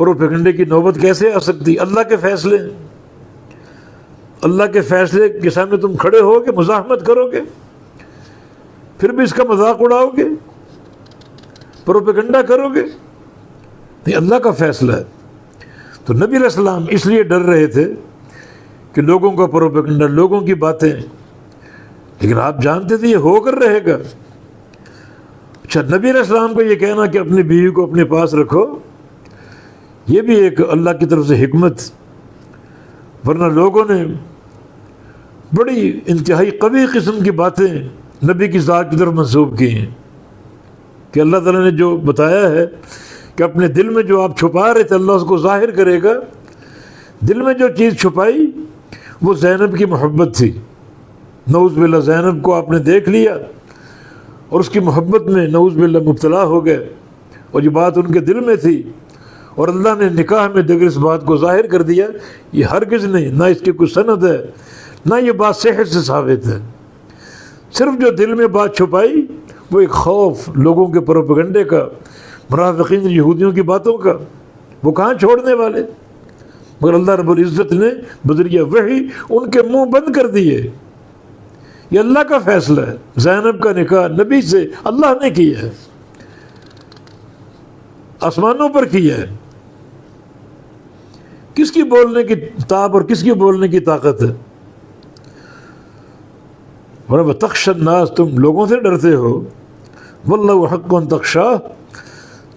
پروپیگنڈے کی نوبت کیسے آ سکتی؟ اللہ کے فیصلے، اللہ کے فیصلے کے سامنے تم کھڑے ہو گے، مزاحمت کرو گے، پھر بھی اس کا مذاق اڑاؤ گے، پروپیگنڈا کرو گے؟ نہیں، اللہ کا فیصلہ ہے۔ تو نبی علیہ السلام اس لیے ڈر رہے تھے کہ لوگوں کا پروپیگنڈا، لوگوں کی باتیں، لیکن آپ جانتے تھے یہ ہو کر رہے گا۔ اچھا، نبی علیہ السلام کو یہ کہنا کہ اپنی بیوی کو اپنے پاس رکھو، یہ بھی ایک اللہ کی طرف سے حکمت، ورنہ لوگوں نے بڑی انتہائی قوی قسم کی باتیں نبی کی ذات کی طرف منسوب کی ہیں کہ اللہ تعالیٰ نے جو بتایا ہے کہ اپنے دل میں جو آپ چھپا رہے تھے اللہ اس کو ظاہر کرے گا۔ دل میں جو چیز چھپائی وہ زینب کی محبت تھی، نعوذ باللہ زینب کو آپ نے دیکھ لیا اور اس کی محبت میں نعوذ باللہ مبتلا ہو گئے، اور یہ بات ان کے دل میں تھی، اور اللہ نے نکاح میں دیگر اس بات کو ظاہر کر دیا۔ یہ ہرگز نہیں، نہ اس کی کوئی سند ہے، نہ یہ بات صحت سے ثابت ہے، صرف جو دل میں بات چھپائی وہ ایک خوف لوگوں کے پروپیگنڈے کا، منافقین یہودیوں کی باتوں کا، وہ کہاں چھوڑنے والے؟ مگر اللہ رب العزت نے بذریعہ وحی ان کے منہ بند کر دیے۔ یہ اللہ کا فیصلہ ہے، زینب کا نکاح نبی سے اللہ نے کیا ہے، آسمانوں پر کیا ہے۔ کس کی بولنے کی تاب اور کس کی بولنے کی طاقت ہے؟ ورنہ تخشى الناس، تم لوگوں سے ڈرتے ہو، واللہ حق ان تخشاہ،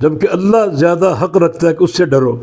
جبکہ اللہ زیادہ حق رکھتا ہے کہ اس سے ڈرو۔